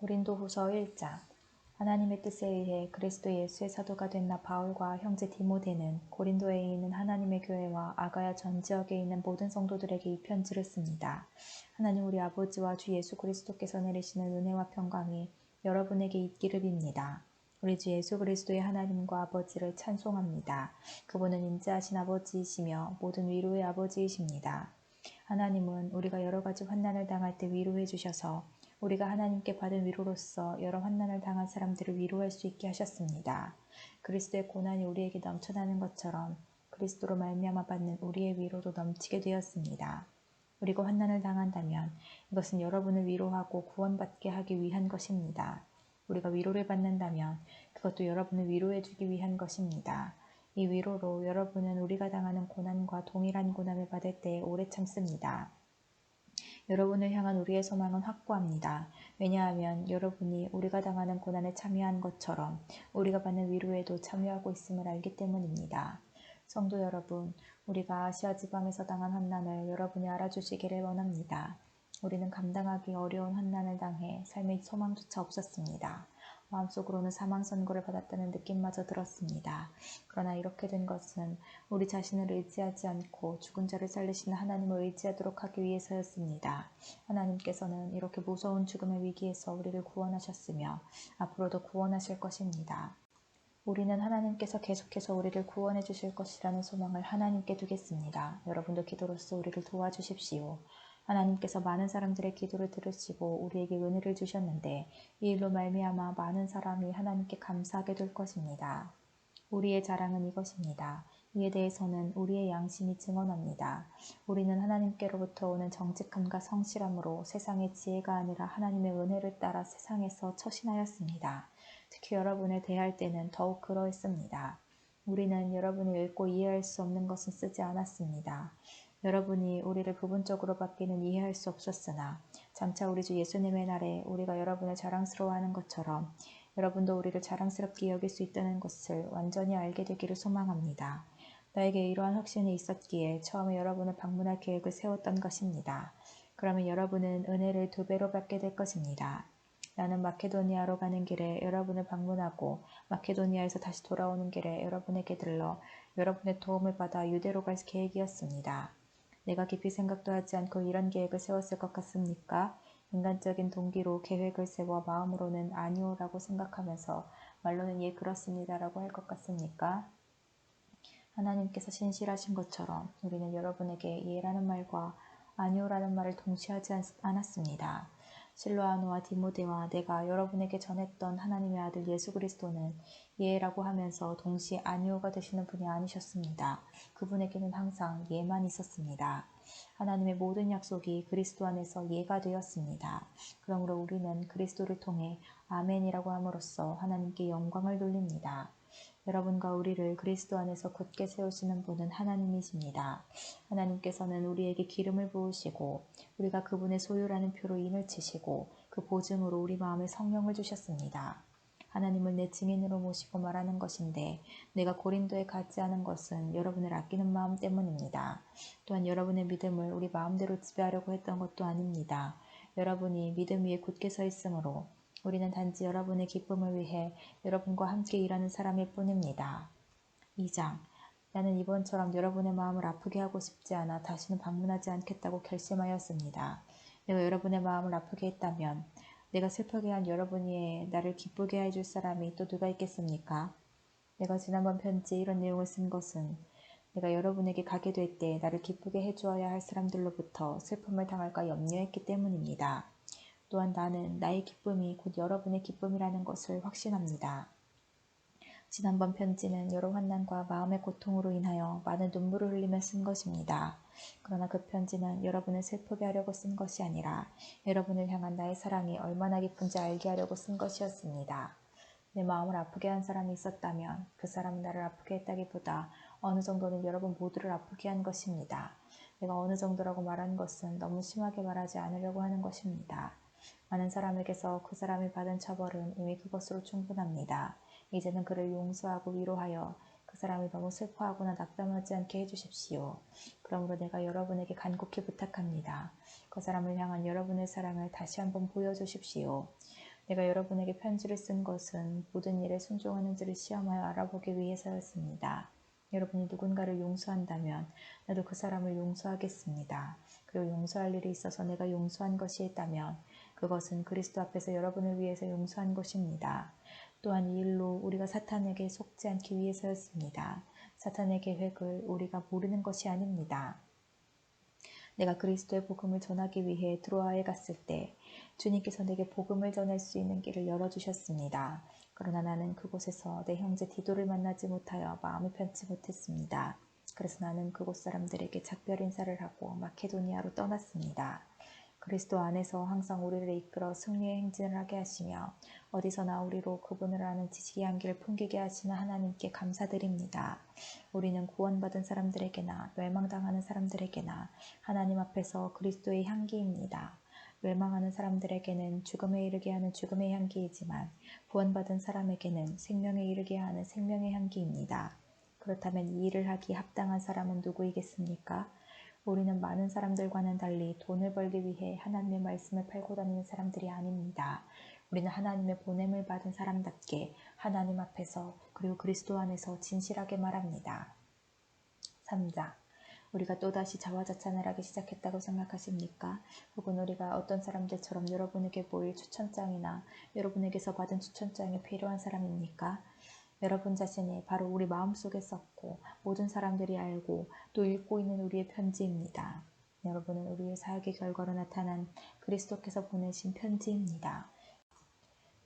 고린도후서 1장. 하나님의 뜻에 의해 그리스도 예수의 사도가 된 나 바울과 형제 디모데는 고린도에 있는 하나님의 교회와 아가야 전 지역에 있는 모든 성도들에게 이 편지를 씁니다. 하나님 우리 아버지와 주 예수 그리스도께서 내리시는 은혜와 평강이 여러분에게 있기를 빕니다. 우리 주 예수 그리스도의 하나님과 아버지를 찬송합니다. 그분은 인자하신 아버지이시며 모든 위로의 아버지이십니다. 하나님은 우리가 여러 가지 환난을 당할 때 위로해 주셔서 우리가 하나님께 받은 위로로서 여러 환난을 당한 사람들을 위로할 수 있게 하셨습니다. 그리스도의 고난이 우리에게 넘쳐나는 것처럼 그리스도로 말미암아 받는 우리의 위로도 넘치게 되었습니다. 우리가 환난을 당한다면 이것은 여러분을 위로하고 구원받게 하기 위한 것입니다. 우리가 위로를 받는다면 그것도 여러분을 위로해 주기 위한 것입니다. 이 위로로 여러분은 우리가 당하는 고난과 동일한 고난을 받을 때 오래 참습니다. 여러분을 향한 우리의 소망은 확고합니다. 왜냐하면 여러분이 우리가 당하는 고난에 참여한 것처럼 우리가 받는 위로에도 참여하고 있음을 알기 때문입니다. 성도 여러분, 우리가 아시아 지방에서 당한 환난을 여러분이 알아주시기를 원합니다. 우리는 감당하기 어려운 환난을 당해 삶의 소망조차 없었습니다. 마음속으로는 사망 선고를 받았다는 느낌마저 들었습니다. 그러나 이렇게 된 것은 우리 자신을 의지하지 않고 죽은 자를 살리시는 하나님을 의지하도록 하기 위해서였습니다. 하나님께서는 이렇게 무서운 죽음의 위기에서 우리를 구원하셨으며 앞으로도 구원하실 것입니다. 우리는 하나님께서 계속해서 우리를 구원해 주실 것이라는 소망을 하나님께 두겠습니다. 여러분도 기도로서 우리를 도와주십시오. 하나님께서 많은 사람들의 기도를 들으시고 우리에게 은혜를 주셨는데 이 일로 말미암아 많은 사람이 하나님께 감사하게 될 것입니다. 우리의 자랑은 이것입니다. 이에 대해서는 우리의 양심이 증언합니다. 우리는 하나님께로부터 오는 정직함과 성실함으로 세상의 지혜가 아니라 하나님의 은혜를 따라 세상에서 처신하였습니다. 특히 여러분을 대할 때는 더욱 그러했습니다. 우리는 여러분이 읽고 이해할 수 없는 것은 쓰지 않았습니다. 여러분이 우리를 부분적으로밖에는 이해할 수 없었으나 장차 우리 주 예수님의 날에 우리가 여러분을 자랑스러워하는 것처럼 여러분도 우리를 자랑스럽게 여길 수 있다는 것을 완전히 알게 되기를 소망합니다. 나에게 이러한 확신이 있었기에 처음에 여러분을 방문할 계획을 세웠던 것입니다. 그러면 여러분은 은혜를 2배로 받게 될 것입니다. 나는 마케도니아로 가는 길에 여러분을 방문하고 마케도니아에서 다시 돌아오는 길에 여러분에게 들러 여러분의 도움을 받아 유대로 갈 계획이었습니다. 내가 깊이 생각도 하지 않고 이런 계획을 세웠을 것 같습니까? 인간적인 동기로 계획을 세워 마음으로는 아니오라고 생각하면서 말로는 예 그렇습니다라고 할 것 같습니까? 하나님께서 신실하신 것처럼 우리는 여러분에게 예라는 말과 아니오라는 말을 동시에 하지 않았습니다. 실로아노와 디모데와 내가 여러분에게 전했던 하나님의 아들 예수 그리스도는 예라고 하면서 동시에 아니오가 되시는 분이 아니셨습니다. 그분에게는 항상 예만 있었습니다. 하나님의 모든 약속이 그리스도 안에서 예가 되었습니다. 그러므로 우리는 그리스도를 통해 아멘이라고 함으로써 하나님께 영광을 돌립니다. 여러분과 우리를 그리스도 안에서 굳게 세우시는 분은 하나님이십니다. 하나님께서는 우리에게 기름을 부으시고 우리가 그분의 소유라는 표로 인을 치시고 그 보증으로 우리 마음에 성령을 주셨습니다. 하나님을 내 증인으로 모시고 말하는 것인데 내가 고린도에 가지 않은 것은 여러분을 아끼는 마음 때문입니다. 또한 여러분의 믿음을 우리 마음대로 지배하려고 했던 것도 아닙니다. 여러분이 믿음 위에 굳게 서 있으므로 우리는 단지 여러분의 기쁨을 위해 여러분과 함께 일하는 사람일 뿐입니다. 2장. 나는 이번처럼 여러분의 마음을 아프게 하고 싶지 않아 다시는 방문하지 않겠다고 결심하였습니다. 내가 여러분의 마음을 아프게 했다면 내가 슬프게 한 여러분이 나를 기쁘게 해줄 사람이 또 누가 있겠습니까? 내가 지난번 편지에 이런 내용을 쓴 것은 내가 여러분에게 가게 될 때 나를 기쁘게 해주어야 할 사람들로부터 슬픔을 당할까 염려했기 때문입니다. 또한 나는 나의 기쁨이 곧 여러분의 기쁨이라는 것을 확신합니다. 지난번 편지는 여러 환난과 마음의 고통으로 인하여 많은 눈물을 흘리며 쓴 것입니다. 그러나 그 편지는 여러분을 슬프게 하려고 쓴 것이 아니라 여러분을 향한 나의 사랑이 얼마나 깊은지 알게 하려고 쓴 것이었습니다. 내 마음을 아프게 한 사람이 있었다면 그 사람은 나를 아프게 했다기보다 어느 정도는 여러분 모두를 아프게 한 것입니다. 내가 어느 정도라고 말한 것은 너무 심하게 말하지 않으려고 하는 것입니다. 많은 사람에게서 그 사람이 받은 처벌은 이미 그것으로 충분합니다. 이제는 그를 용서하고 위로하여 그 사람이 너무 슬퍼하거나 낙담하지 않게 해주십시오. 그러므로 내가 여러분에게 간곡히 부탁합니다. 그 사람을 향한 여러분의 사랑을 다시 한번 보여주십시오. 내가 여러분에게 편지를 쓴 것은 모든 일에 순종하는지를 시험하여 알아보기 위해서였습니다. 여러분이 누군가를 용서한다면 나도 그 사람을 용서하겠습니다. 그리고 용서할 일이 있어서 내가 용서한 것이 있다면 그것은 그리스도 앞에서 여러분을 위해서 용서한 것입니다. 또한 이 일로 우리가 사탄에게 속지 않기 위해서였습니다. 사탄의 계획을 우리가 모르는 것이 아닙니다. 내가 그리스도의 복음을 전하기 위해 드로아에 갔을 때 주님께서 내게 복음을 전할 수 있는 길을 열어주셨습니다. 그러나 나는 그곳에서 내 형제 디도를 만나지 못하여 마음이 편치 못했습니다. 그래서 나는 그곳 사람들에게 작별 인사를 하고 마케도니아로 떠났습니다. 그리스도 안에서 항상 우리를 이끌어 승리의 행진을 하게 하시며 어디서나 우리로 그분을 아는 지식의 향기를 풍기게 하시는 하나님께 감사드립니다. 우리는 구원받은 사람들에게나 멸망당하는 사람들에게나 하나님 앞에서 그리스도의 향기입니다. 멸망하는 사람들에게는 죽음에 이르게 하는 죽음의 향기이지만 구원받은 사람에게는 생명에 이르게 하는 생명의 향기입니다. 그렇다면 이 일을 하기 합당한 사람은 누구이겠습니까? 우리는 많은 사람들과는 달리 돈을 벌기 위해 하나님의 말씀을 팔고 다니는 사람들이 아닙니다. 우리는 하나님의 보냄을 받은 사람답게 하나님 앞에서 그리고 그리스도 안에서 진실하게 말합니다. 3장. 우리가 또다시 자화자찬을 하기 시작했다고 생각하십니까? 혹은 우리가 어떤 사람들처럼 여러분에게 보일 추천장이나 여러분에게서 받은 추천장이 필요한 사람입니까? 여러분 자신이 바로 우리 마음속에 썼고 모든 사람들이 알고 또 읽고 있는 우리의 편지입니다. 여러분은 우리의 사역의 결과로 나타난 그리스도께서 보내신 편지입니다.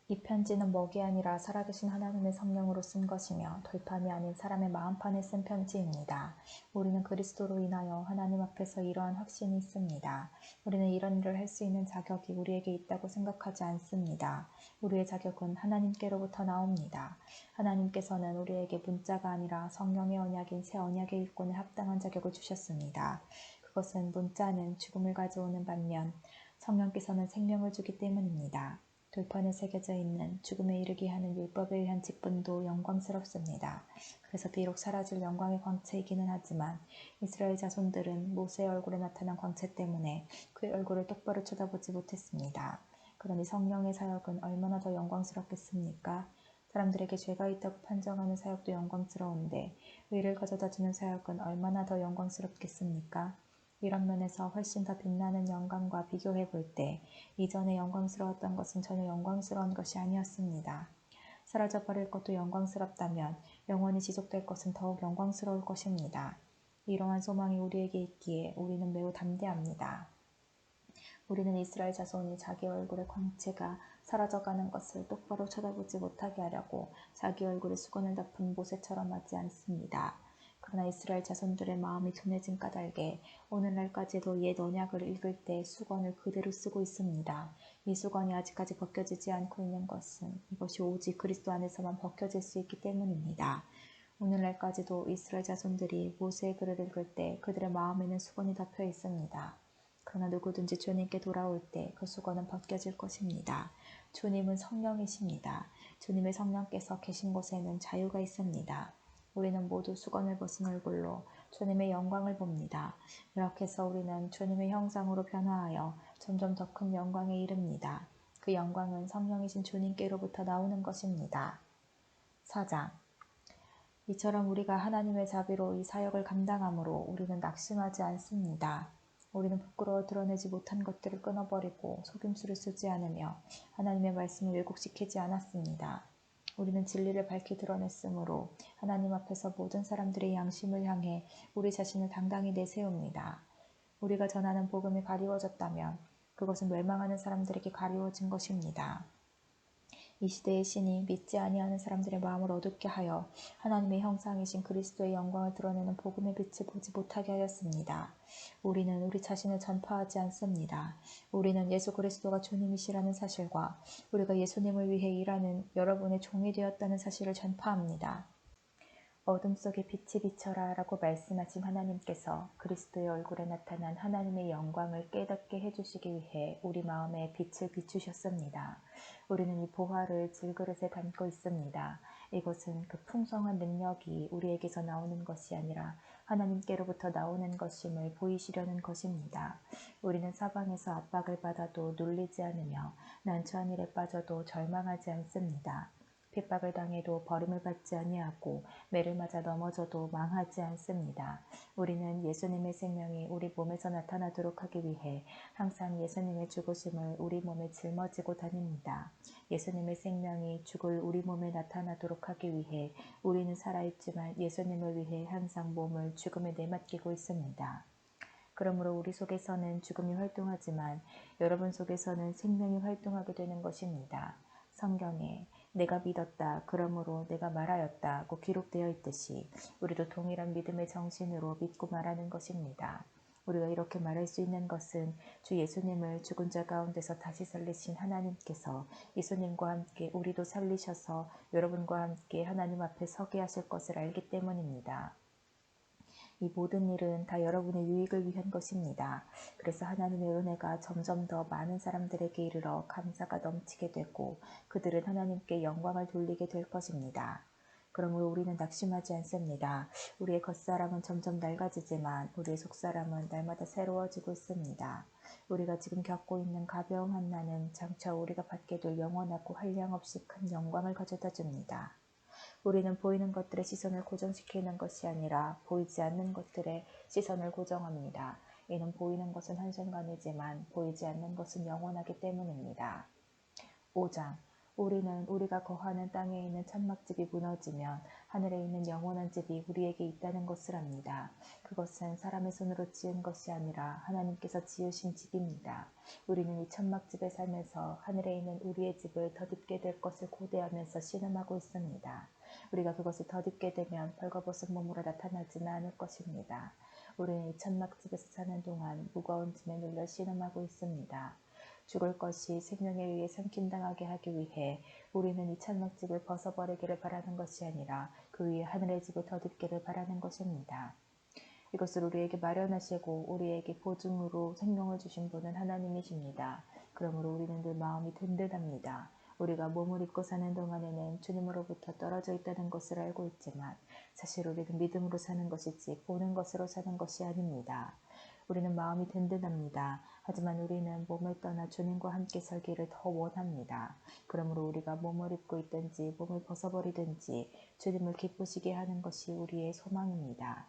이 편지는 먹이 아니라 살아계신 하나님의 성령으로 쓴 것이며 돌판이 아닌 사람의 마음판에 쓴 편지입니다. 우리는 그리스도로 인하여 하나님 앞에서 이러한 확신이 있습니다. 우리는 이런 일을 할 수 있는 자격이 우리에게 있다고 생각하지 않습니다. 우리의 자격은 하나님께로부터 나옵니다. 하나님께서는 우리에게 문자가 아니라 성령의 언약인 새 언약의 일꾼에 합당한 자격을 주셨습니다. 그것은 문자는 죽음을 가져오는 반면 성령께서는 생명을 주기 때문입니다. 돌판에 새겨져 있는 죽음에 이르게 하는 율법에 의한 직분도 영광스럽습니다. 그래서 비록 사라질 영광의 광채이기는 하지만 이스라엘 자손들은 모세의 얼굴에 나타난 광채 때문에 그의 얼굴을 똑바로 쳐다보지 못했습니다. 그러니 성령의 사역은 얼마나 더 영광스럽겠습니까? 사람들에게 죄가 있다고 판정하는 사역도 영광스러운데 의를 가져다주는 사역은 얼마나 더 영광스럽겠습니까? 이런 면에서 훨씬 더 빛나는 영광과 비교해 볼 때 이전에 영광스러웠던 것은 전혀 영광스러운 것이 아니었습니다. 사라져 버릴 것도 영광스럽다면 영원히 지속될 것은 더욱 영광스러울 것입니다. 이러한 소망이 우리에게 있기에 우리는 매우 담대합니다. 우리는 이스라엘 자손이 자기 얼굴의 광채가 사라져가는 것을 똑바로 쳐다보지 못하게 하려고 자기 얼굴에 수건을 덮은 모세처럼 하지 않습니다. 그러나 이스라엘 자손들의 마음이 둔해진 까닭에 오늘날까지도 옛 언약을 읽을 때 수건을 그대로 쓰고 있습니다. 이 수건이 아직까지 벗겨지지 않고 있는 것은 이것이 오직 그리스도 안에서만 벗겨질 수 있기 때문입니다. 오늘날까지도 이스라엘 자손들이 모세의 글을 읽을 때 그들의 마음에는 수건이 덮여 있습니다. 그러나 누구든지 주님께 돌아올 때 그 수건은 벗겨질 것입니다. 주님은 성령이십니다. 주님의 성령께서 계신 곳에는 자유가 있습니다. 우리는 모두 수건을 벗은 얼굴로 주님의 영광을 봅니다. 이렇게 해서 우리는 주님의 형상으로 변화하여 점점 더 큰 영광에 이릅니다. 그 영광은 성령이신 주님께로부터 나오는 것입니다. 4장. 이처럼 우리가 하나님의 자비로 이 사역을 감당함으로 우리는 낙심하지 않습니다. 우리는 부끄러워 드러내지 못한 것들을 끊어버리고 속임수를 쓰지 않으며 하나님의 말씀을 왜곡시키지 않았습니다. 우리는 진리를 밝히 드러냈으므로 하나님 앞에서 모든 사람들의 양심을 향해 우리 자신을 당당히 내세웁니다. 우리가 전하는 복음이 가리워졌다면 그것은 멸망하는 사람들에게 가리워진 것입니다. 이 시대의 신이 믿지 아니하는 사람들의 마음을 어둡게 하여 하나님의 형상이신 그리스도의 영광을 드러내는 복음의 빛을 보지 못하게 하였습니다. 우리는 우리 자신을 전파하지 않습니다. 우리는 예수 그리스도가 주님이시라는 사실과 우리가 예수님을 위해 일하는 여러분의 종이 되었다는 사실을 전파합니다. 어둠 속에 빛이 비쳐라 라고 말씀하신 하나님께서 그리스도의 얼굴에 나타난 하나님의 영광을 깨닫게 해주시기 위해 우리 마음에 빛을 비추셨습니다. 우리는 이 보화를 질그릇에 담고 있습니다. 이것은 그 풍성한 능력이 우리에게서 나오는 것이 아니라 하나님께로부터 나오는 것임을 보이시려는 것입니다. 우리는 사방에서 압박을 받아도 눌리지 않으며 난처한 일에 빠져도 절망하지 않습니다. 핍박을 당해도 버림을 받지 아니하고 매를 맞아 넘어져도 망하지 않습니다. 우리는 예수님의 생명이 우리 몸에서 나타나도록 하기 위해 항상 예수님의 죽으심을 우리 몸에 짊어지고 다닙니다. 예수님의 생명이 죽을 우리 몸에 나타나도록 하기 위해 우리는 살아있지만 예수님을 위해 항상 몸을 죽음에 내맡기고 있습니다. 그러므로 우리 속에서는 죽음이 활동하지만 여러분 속에서는 생명이 활동하게 되는 것입니다. 성경에 내가 믿었다 그러므로 내가 말하였다고 기록되어 있듯이 우리도 동일한 믿음의 정신으로 믿고 말하는 것입니다. 우리가 이렇게 말할 수 있는 것은 주 예수님을 죽은 자 가운데서 다시 살리신 하나님께서 예수님과 함께 우리도 살리셔서 여러분과 함께 하나님 앞에 서게 하실 것을 알기 때문입니다. 이 모든 일은 다 여러분의 유익을 위한 것입니다. 그래서 하나님의 은혜가 점점 더 많은 사람들에게 이르러 감사가 넘치게 되고 그들은 하나님께 영광을 돌리게 될 것입니다. 그러므로 우리는 낙심하지 않습니다. 우리의 겉사람은 점점 낡아지지만 우리의 속사람은 날마다 새로워지고 있습니다. 우리가 지금 겪고 있는 가벼운 환난은 장차 우리가 받게 될 영원하고 한량없이 큰 영광을 가져다 줍니다. 우리는 보이는 것들의 시선을 고정시키는 것이 아니라 보이지 않는 것들의 시선을 고정합니다. 이는 보이는 것은 한순간이지만 보이지 않는 것은 영원하기 때문입니다. 5장 우리는 우리가 거하는 땅에 있는 천막집이 무너지면 하늘에 있는 영원한 집이 우리에게 있다는 것을 압니다. 그것은 사람의 손으로 지은 것이 아니라 하나님께서 지으신 집입니다. 우리는 이 천막집에 살면서 하늘에 있는 우리의 집을 덧입게 될 것을 고대하면서 신음하고 있습니다. 우리가 그것을 덧입게 되면 벌거벗은 몸으로 나타나지는 않을 것입니다. 우리는 이 천막집에서 사는 동안 무거운 짐에 눌려 신음하고 있습니다. 죽을 것이 생명에 의해 삼킴당하게 하기 위해 우리는 이 천막집을 벗어버리기를 바라는 것이 아니라 그 위에 하늘의 집을 덧입기를 바라는 것입니다. 이것을 우리에게 마련하시고 우리에게 보증으로 생명을 주신 분은 하나님이십니다. 그러므로 우리는 늘 마음이 든든합니다. 우리가 몸을 입고 사는 동안에는 주님으로부터 떨어져 있다는 것을 알고 있지만 사실 우리는 믿음으로 사는 것이지 보는 것으로 사는 것이 아닙니다. 우리는 마음이 든든합니다. 하지만 우리는 몸을 떠나 주님과 함께 살기를 더 원합니다. 그러므로 우리가 몸을 입고 있든지 몸을 벗어버리든지 주님을 기쁘시게 하는 것이 우리의 소망입니다.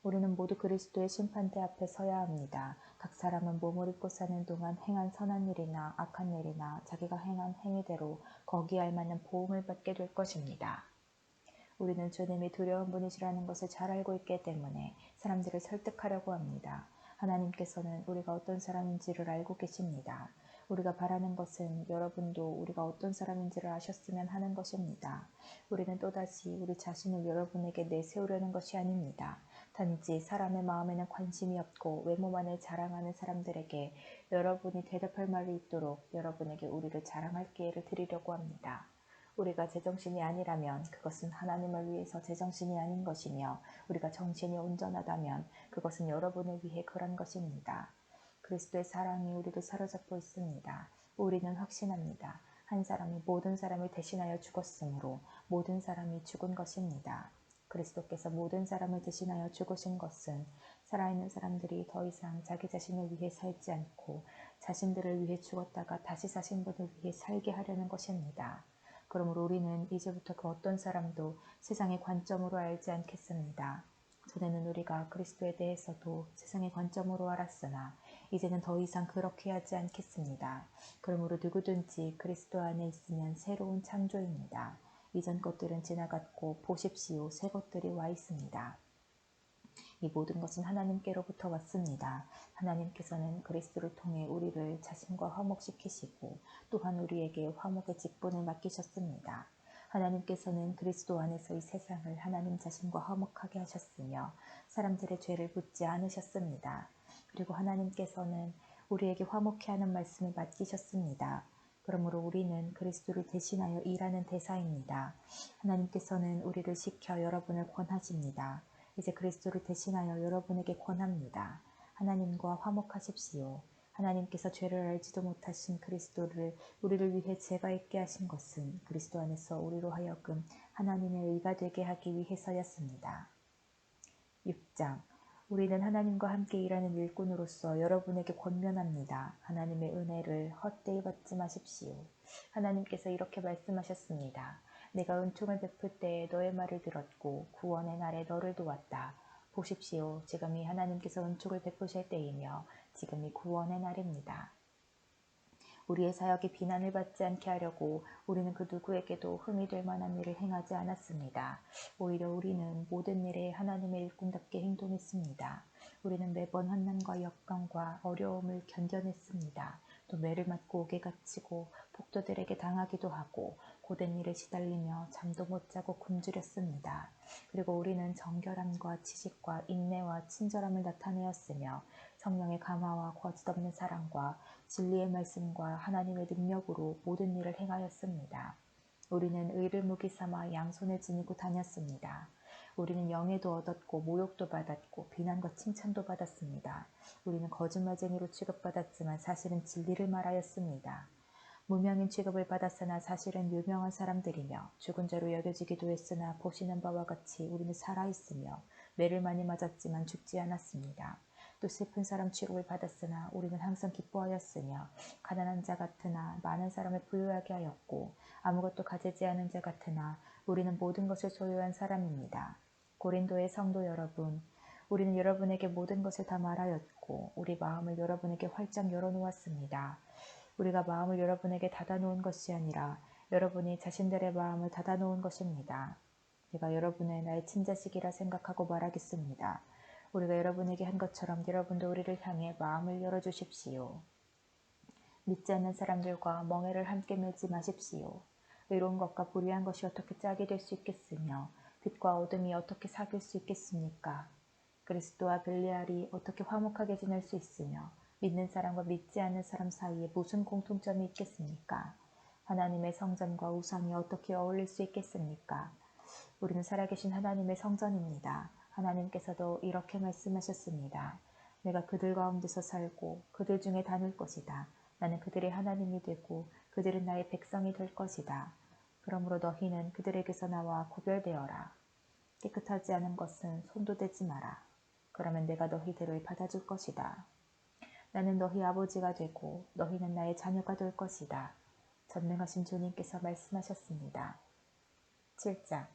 우리는 모두 그리스도의 심판대 앞에 서야 합니다. 각 사람은 몸을 입고 사는 동안 행한 선한 일이나 악한 일이나 자기가 행한 행위대로 거기에 알맞는 보응을 받게 될 것입니다. 우리는 주님이 두려운 분이시라는 것을 잘 알고 있기 때문에 사람들을 설득하려고 합니다. 하나님께서는 우리가 어떤 사람인지를 알고 계십니다. 우리가 바라는 것은 여러분도 우리가 어떤 사람인지를 아셨으면 하는 것입니다. 우리는 또다시 우리 자신을 여러분에게 내세우려는 것이 아닙니다. 단지 사람의 마음에는 관심이 없고 외모만을 자랑하는 사람들에게 여러분이 대답할 말이 있도록 여러분에게 우리를 자랑할 기회를 드리려고 합니다. 우리가 제정신이 아니라면 그것은 하나님을 위해서 제정신이 아닌 것이며 우리가 정신이 온전하다면 그것은 여러분을 위해 그런 것입니다. 그리스도의 사랑이 우리를 사로잡고 있습니다. 우리는 확신합니다. 한 사람이 모든 사람을 대신하여 죽었으므로 모든 사람이 죽은 것입니다. 그리스도께서 모든 사람을 대신하여 죽으신 것은 살아있는 사람들이 더 이상 자기 자신을 위해 살지 않고 자신들을 위해 죽었다가 다시 사신 분을 위해 살게 하려는 것입니다. 그러므로 우리는 이제부터 그 어떤 사람도 세상의 관점으로 알지 않겠습니다. 전에는 우리가 그리스도에 대해서도 세상의 관점으로 알았으나 이제는 더 이상 그렇게 하지 않겠습니다. 그러므로 누구든지 그리스도 안에 있으면 새로운 창조입니다. 이전 것들은 지나갔고 보십시오 새 것들이 와 있습니다. 이 모든 것은 하나님께로부터 왔습니다. 하나님께서는 그리스도를 통해 우리를 자신과 화목시키시고 또한 우리에게 화목의 직분을 맡기셨습니다. 하나님께서는 그리스도 안에서 이 세상을 하나님 자신과 화목하게 하셨으며 사람들의 죄를 묻지 않으셨습니다. 그리고 하나님께서는 우리에게 화목케 하는 말씀을 맡기셨습니다. 그러므로 우리는 그리스도를 대신하여 일하는 대사입니다. 하나님께서는 우리를 시켜 여러분을 권하십니다. 이제 그리스도를 대신하여 여러분에게 권합니다. 하나님과 화목하십시오. 하나님께서 죄를 알지도 못하신 그리스도를 우리를 위해 죄가 있게 하신 것은 그리스도 안에서 우리로 하여금 하나님의 의가 되게 하기 위해서였습니다. 6장. 우리는 하나님과 함께 일하는 일꾼으로서 여러분에게 권면합니다. 하나님의 은혜를 헛되이 받지 마십시오. 하나님께서 이렇게 말씀하셨습니다. 내가 은총을 베풀 때에 너의 말을 들었고 구원의 날에 너를 도왔다. 보십시오. 지금이 하나님께서 은총을 베푸실 때이며 지금이 구원의 날입니다. 우리의 사역이 비난을 받지 않게 하려고 우리는 그 누구에게도 흠이 될 만한 일을 행하지 않았습니다. 오히려 우리는 모든 일에 하나님의 일꾼답게 행동했습니다. 우리는 매번 환난과 역경과 어려움을 견뎌냈습니다. 또 매를 맞고 옥에 갇히고 폭도들에게 당하기도 하고 고된 일에 시달리며 잠도 못 자고 굶주렸습니다. 그리고 우리는 정결함과 지식과 인내와 친절함을 나타내었으며 성령의 감화와 거짓없는 사랑과 진리의 말씀과 하나님의 능력으로 모든 일을 행하였습니다. 우리는 의를 무기 삼아 양손을 지니고 다녔습니다. 우리는 영예도 얻었고 모욕도 받았고 비난과 칭찬도 받았습니다. 우리는 거짓말쟁이로 취급받았지만 사실은 진리를 말하였습니다. 무명인 취급을 받았으나 사실은 유명한 사람들이며 죽은 자로 여겨지기도 했으나 보시는 바와 같이 우리는 살아있으며 매를 많이 맞았지만 죽지 않았습니다. 또 슬픈 사람 취급을 받았으나 우리는 항상 기뻐하였으며 가난한 자 같으나 많은 사람을 부유하게 하였고 아무것도 가지지 않은 자 같으나 우리는 모든 것을 소유한 사람입니다. 고린도의 성도 여러분, 우리는 여러분에게 모든 것을 다 말하였고 우리 마음을 여러분에게 활짝 열어놓았습니다. 우리가 마음을 여러분에게 닫아놓은 것이 아니라 여러분이 자신들의 마음을 닫아놓은 것입니다. 내가 여러분을 나의 친자식이라 생각하고 말하겠습니다. 우리가 여러분에게 한 것처럼 여러분도 우리를 향해 마음을 열어주십시오. 믿지 않는 사람들과 멍에를 함께 매지 마십시오. 의로운 것과 불의한 것이 어떻게 짝이 될 수 있겠으며 빛과 어둠이 어떻게 사귈 수 있겠습니까? 그리스도와 벨리알이 어떻게 화목하게 지낼 수 있으며 믿는 사람과 믿지 않는 사람 사이에 무슨 공통점이 있겠습니까? 하나님의 성전과 우상이 어떻게 어울릴 수 있겠습니까? 우리는 살아계신 하나님의 성전입니다. 하나님께서도 이렇게 말씀하셨습니다. 내가 그들 가운데서 살고 그들 중에 다닐 것이다. 나는 그들의 하나님이 되고 그들은 나의 백성이 될 것이다. 그러므로 너희는 그들에게서 나와 구별되어라. 깨끗하지 않은 것은 손도 대지 마라. 그러면 내가 너희들을 받아줄 것이다. 나는 너희 아버지가 되고 너희는 나의 자녀가 될 것이다. 전능하신 주님께서 말씀하셨습니다. 7장.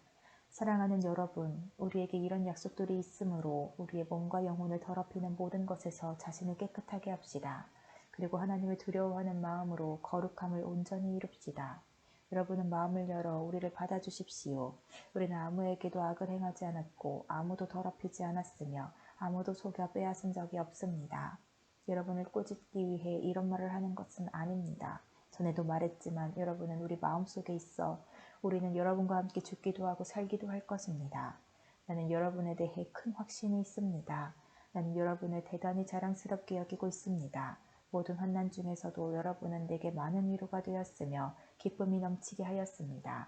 사랑하는 여러분, 우리에게 이런 약속들이 있으므로 우리의 몸과 영혼을 더럽히는 모든 것에서 자신을 깨끗하게 합시다. 그리고 하나님을 두려워하는 마음으로 거룩함을 온전히 이룹시다. 여러분은 마음을 열어 우리를 받아주십시오. 우리는 아무에게도 악을 행하지 않았고 아무도 더럽히지 않았으며 아무도 속여 빼앗은 적이 없습니다. 여러분을 꼬집기 위해 이런 말을 하는 것은 아닙니다. 전에도 말했지만 여러분은 우리 마음속에 있어 우리는 여러분과 함께 죽기도 하고 살기도 할 것입니다. 나는 여러분에 대해 큰 확신이 있습니다. 나는 여러분을 대단히 자랑스럽게 여기고 있습니다. 모든 환난 중에서도 여러분은 내게 많은 위로가 되었으며 기쁨이 넘치게 하였습니다.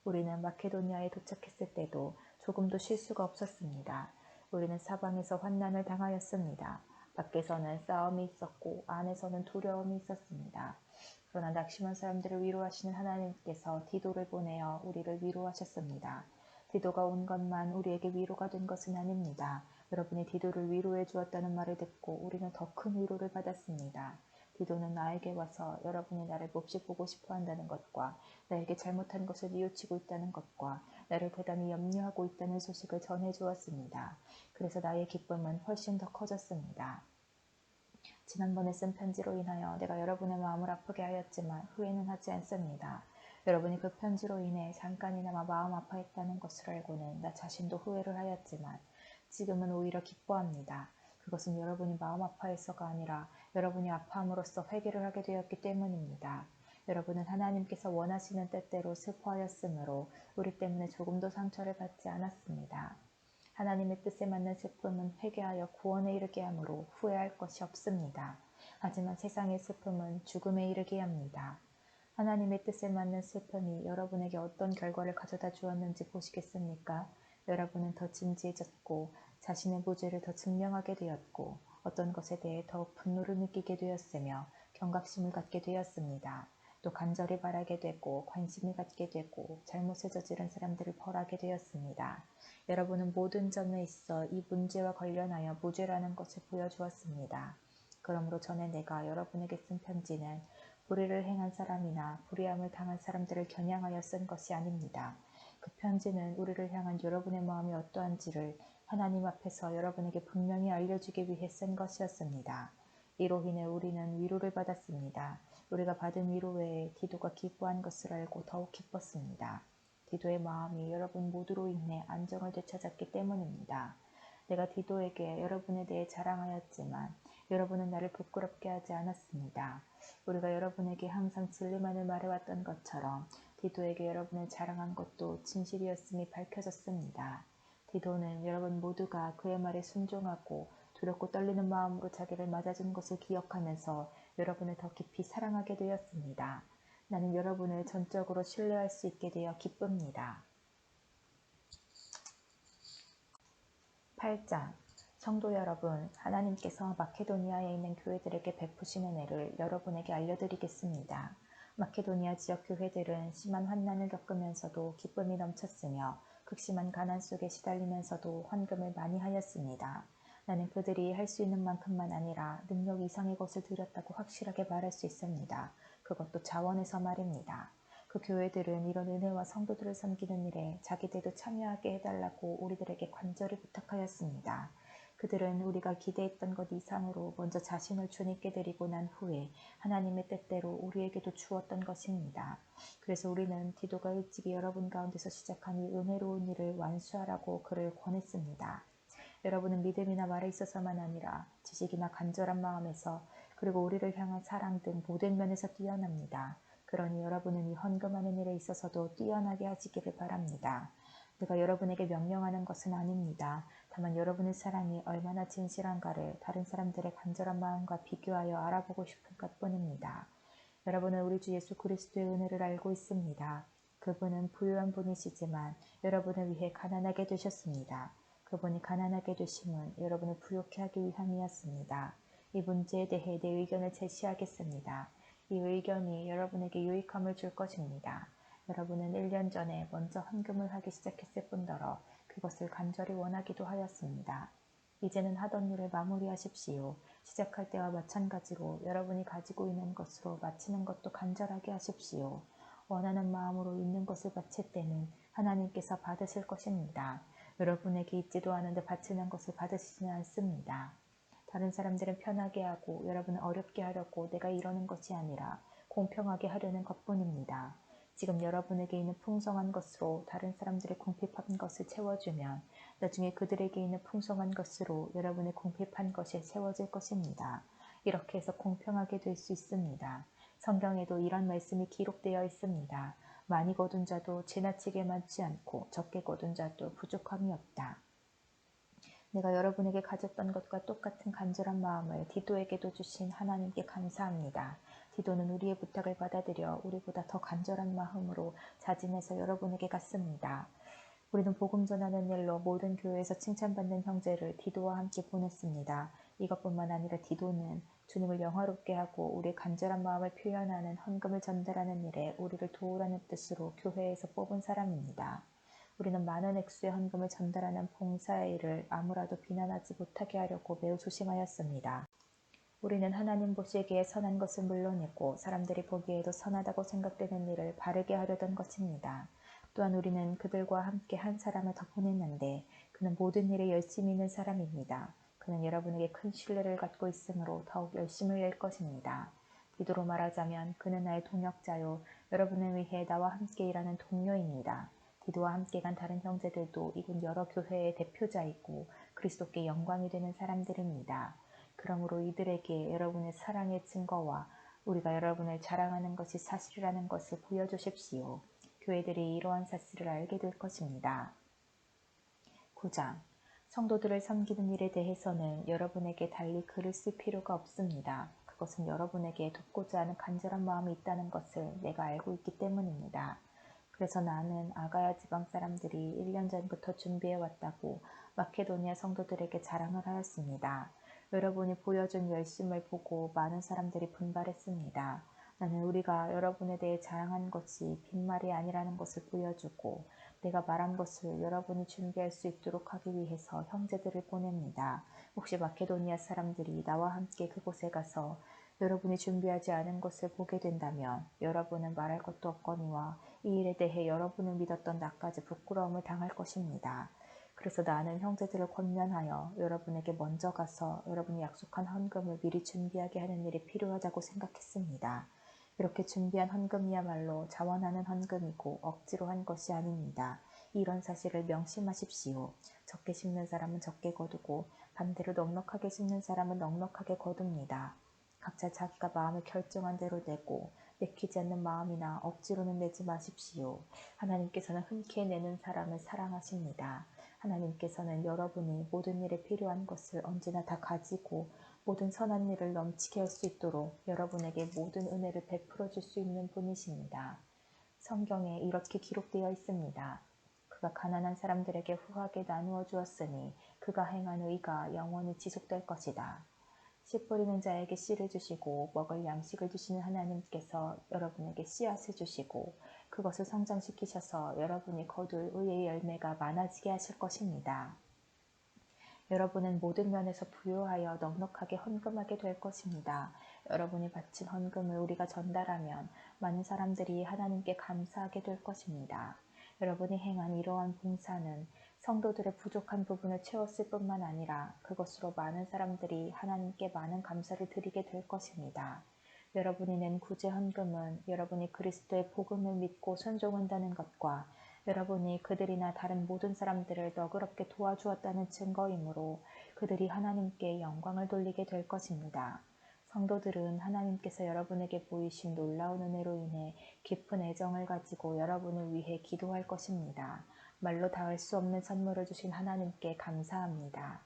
우리는 마케도니아에 도착했을 때도 조금도 실수가 없었습니다. 우리는 사방에서 환난을 당하였습니다. 밖에서는 싸움이 있었고 안에서는 두려움이 있었습니다. 그러나 낙심한 사람들을 위로하시는 하나님께서 디도를 보내어 우리를 위로하셨습니다. 디도가 온 것만 우리에게 위로가 된 것은 아닙니다. 여러분이 디도를 위로해 주었다는 말을 듣고 우리는 더 큰 위로를 받았습니다. 디도는 나에게 와서 여러분이 나를 몹시 보고 싶어 한다는 것과 나에게 잘못한 것을 뉘우치고 있다는 것과 나를 대단히 염려하고 있다는 소식을 전해 주었습니다. 그래서 나의 기쁨은 훨씬 더 커졌습니다. 지난번에 쓴 편지로 인하여 내가 여러분의 마음을 아프게 하였지만 후회는 하지 않습니다. 여러분이 그 편지로 인해 잠깐이나마 마음 아파했다는 것을 알고는 나 자신도 후회를 하였지만 지금은 오히려 기뻐합니다. 그것은 여러분이 마음 아파해서가 아니라 여러분이 아파함으로써 회개를 하게 되었기 때문입니다. 여러분은 하나님께서 원하시는 때대로 슬퍼하였으므로 우리 때문에 조금도 상처를 받지 않았습니다. 하나님의 뜻에 맞는 슬픔은 회개하여 구원에 이르게 하므로 후회할 것이 없습니다. 하지만 세상의 슬픔은 죽음에 이르게 합니다. 하나님의 뜻에 맞는 슬픔이 여러분에게 어떤 결과를 가져다 주었는지 보시겠습니까? 여러분은 더 진지해졌고 자신의 무죄를 더 증명하게 되었고 어떤 것에 대해 더욱 분노를 느끼게 되었으며 경각심을 갖게 되었습니다. 또 간절히 바라게 되고 관심을 갖게 되고 잘못을 저지른 사람들을 벌하게 되었습니다. 여러분은 모든 점에 있어 이 문제와 관련하여 무죄라는 것을 보여주었습니다. 그러므로 전에 내가 여러분에게 쓴 편지는 불의를 행한 사람이나 불의함을 당한 사람들을 겨냥하여 쓴 것이 아닙니다. 그 편지는 우리를 향한 여러분의 마음이 어떠한지를 하나님 앞에서 여러분에게 분명히 알려주기 위해 쓴 것이었습니다. 이로 인해 우리는 위로를 받았습니다. 우리가 받은 위로 외에 디도가 기뻐한 것을 알고 더욱 기뻤습니다. 디도의 마음이 여러분 모두로 인해 안정을 되찾았기 때문입니다. 내가 디도에게 여러분에 대해 자랑하였지만 여러분은 나를 부끄럽게 하지 않았습니다. 우리가 여러분에게 항상 진리만을 말해왔던 것처럼 디도에게 여러분을 자랑한 것도 진실이었음이 밝혀졌습니다. 디도는 여러분 모두가 그의 말에 순종하고 두렵고 떨리는 마음으로 자기를 맞아준 것을 기억하면서 여러분을 더 깊이 사랑하게 되었습니다. 나는 여러분을 전적으로 신뢰할 수 있게 되어 기쁩니다. 8장 성도 여러분, 하나님께서 마케도니아에 있는 교회들에게 베푸신 은혜를 여러분에게 알려드리겠습니다. 마케도니아 지역 교회들은 심한 환난을 겪으면서도 기쁨이 넘쳤으며 극심한 가난 속에 시달리면서도 헌금을 많이 하였습니다. 나는 그들이 할 수 있는 만큼만 아니라 능력 이상의 것을 드렸다고 확실하게 말할 수 있습니다. 그것도 자원에서 말입니다. 그 교회들은 이런 은혜와 성도들을 섬기는 일에 자기들도 참여하게 해달라고 우리들에게 간절히 부탁하였습니다. 그들은 우리가 기대했던 것 이상으로 먼저 자신을 주님께 드리고 난 후에 하나님의 뜻대로 우리에게도 주었던 것입니다. 그래서 우리는 디도가 일찍이 여러분 가운데서 시작한 이 은혜로운 일을 완수하라고 그를 권했습니다. 여러분은 믿음이나 말에 있어서만 아니라 지식이나 간절한 마음에서 그리고 우리를 향한 사랑 등 모든 면에서 뛰어납니다. 그러니 여러분은 이 헌금하는 일에 있어서도 뛰어나게 하시기를 바랍니다. 내가 여러분에게 명령하는 것은 아닙니다. 다만 여러분의 사랑이 얼마나 진실한가를 다른 사람들의 간절한 마음과 비교하여 알아보고 싶은 것뿐입니다. 여러분은 우리 주 예수 그리스도의 은혜를 알고 있습니다. 그분은 부유한 분이시지만 여러분을 위해 가난하게 되셨습니다. 그분이 가난하게 되심은 여러분을 부욕해 하기 위함이었습니다. 이 문제에 대해 내 의견을 제시하겠습니다. 이 의견이 여러분에게 유익함을 줄 것입니다. 여러분은 1년 전에 먼저 헌금을 하기 시작했을 뿐더러 그것을 간절히 원하기도 하였습니다. 이제는 하던 일을 마무리하십시오. 시작할 때와 마찬가지로 여러분이 가지고 있는 것으로 마치는 것도 간절하게 하십시오. 원하는 마음으로 있는 것을 바칠 때는 하나님께서 받으실 것입니다. 여러분에게 있지도 않은데 바치는 것을 받으시지는 않습니다. 다른 사람들은 편하게 하고 여러분은 어렵게 하려고 내가 이러는 것이 아니라 공평하게 하려는 것뿐입니다. 지금 여러분에게 있는 풍성한 것으로 다른 사람들의 궁핍한 것을 채워주면 나중에 그들에게 있는 풍성한 것으로 여러분의 궁핍한 것이 채워질 것입니다. 이렇게 해서 공평하게 될 수 있습니다. 성경에도 이런 말씀이 기록되어 있습니다. 많이 거둔 자도 지나치게 많지 않고 적게 거둔 자도 부족함이 없다. 내가 여러분에게 가졌던 것과 똑같은 간절한 마음을 디도에게도 주신 하나님께 감사합니다. 디도는 우리의 부탁을 받아들여 우리보다 더 간절한 마음으로 자진해서 여러분에게 갔습니다. 우리는 복음 전하는 일로 모든 교회에서 칭찬받는 형제를 디도와 함께 보냈습니다. 이것뿐만 아니라 디도는 주님을 영화롭게 하고 우리의 간절한 마음을 표현하는 헌금을 전달하는 일에 우리를 도우라는 뜻으로 교회에서 뽑은 사람입니다. 우리는 많은 액수의 헌금을 전달하는 봉사의 일을 아무라도 비난하지 못하게 하려고 매우 조심하였습니다. 우리는 하나님 보시기에 선한 것은 물론이고 사람들이 보기에도 선하다고 생각되는 일을 바르게 하려던 것입니다. 또한 우리는 그들과 함께 한 사람을 더 보냈는데 그는 모든 일에 열심히 있는 사람입니다. 그는 여러분에게 큰 신뢰를 갖고 있으므로 더욱 열심을 낼 것입니다. 디도로 말하자면 그는 나의 동역자요 여러분을 위해 나와 함께 일하는 동료입니다. 디도와 함께 간 다른 형제들도 이곳 여러 교회의 대표자이고 그리스도께 영광이 되는 사람들입니다. 그러므로 이들에게 여러분의 사랑의 증거와 우리가 여러분을 자랑하는 것이 사실이라는 것을 보여주십시오. 교회들이 이러한 사실을 알게 될 것입니다. 9장 성도들을 섬기는 일에 대해서는 여러분에게 달리 글을 쓸 필요가 없습니다. 그것은 여러분에게 돕고자 하는 간절한 마음이 있다는 것을 내가 알고 있기 때문입니다. 그래서 나는 아가야 지방 사람들이 1년 전부터 준비해왔다고 마케도니아 성도들에게 자랑을 하였습니다. 여러분이 보여준 열심을 보고 많은 사람들이 분발했습니다. 나는 우리가 여러분에 대해 자랑한 것이 빈말이 아니라는 것을 보여주고 내가 말한 것을 여러분이 준비할 수 있도록 하기 위해서 형제들을 보냅니다. 혹시 마케도니아 사람들이 나와 함께 그곳에 가서 여러분이 준비하지 않은 것을 보게 된다면 여러분은 말할 것도 없거니와 이 일에 대해 여러분을 믿었던 나까지 부끄러움을 당할 것입니다. 그래서 나는 형제들을 권면하여 여러분에게 먼저 가서 여러분이 약속한 헌금을 미리 준비하게 하는 일이 필요하다고 생각했습니다. 이렇게 준비한 헌금이야말로 자원하는 헌금이고 억지로 한 것이 아닙니다. 이런 사실을 명심하십시오. 적게 심는 사람은 적게 거두고 반대로 넉넉하게 심는 사람은 넉넉하게 거둡니다. 각자 자기가 마음을 결정한 대로 내고 내키지 않는 마음이나 억지로는 내지 마십시오. 하나님께서는 흔쾌히 내는 사람을 사랑하십니다. 하나님께서는 여러분이 모든 일에 필요한 것을 언제나 다 가지고 모든 선한 일을 넘치게 할 수 있도록 여러분에게 모든 은혜를 베풀어 줄 수 있는 분이십니다. 성경에 이렇게 기록되어 있습니다. 그가 가난한 사람들에게 후하게 나누어 주었으니 그가 행한 의가 영원히 지속될 것이다. 씨 뿌리는 자에게 씨를 주시고 먹을 양식을 주시는 하나님께서 여러분에게 씨앗을 주시고 그것을 성장시키셔서 여러분이 거둘 의의 열매가 많아지게 하실 것입니다. 여러분은 모든 면에서 부유하여 넉넉하게 헌금하게 될 것입니다. 여러분이 바친 헌금을 우리가 전달하면 많은 사람들이 하나님께 감사하게 될 것입니다. 여러분이 행한 이러한 봉사는 성도들의 부족한 부분을 채웠을 뿐만 아니라 그것으로 많은 사람들이 하나님께 많은 감사를 드리게 될 것입니다. 여러분이 낸 구제 헌금은 여러분이 그리스도의 복음을 믿고 순종한다는 것과 여러분이 그들이나 다른 모든 사람들을 너그럽게 도와주었다는 증거이므로 그들이 하나님께 영광을 돌리게 될 것입니다. 성도들은 하나님께서 여러분에게 보이신 놀라운 은혜로 인해 깊은 애정을 가지고 여러분을 위해 기도할 것입니다. 말로 닿을 수 없는 선물을 주신 하나님께 감사합니다.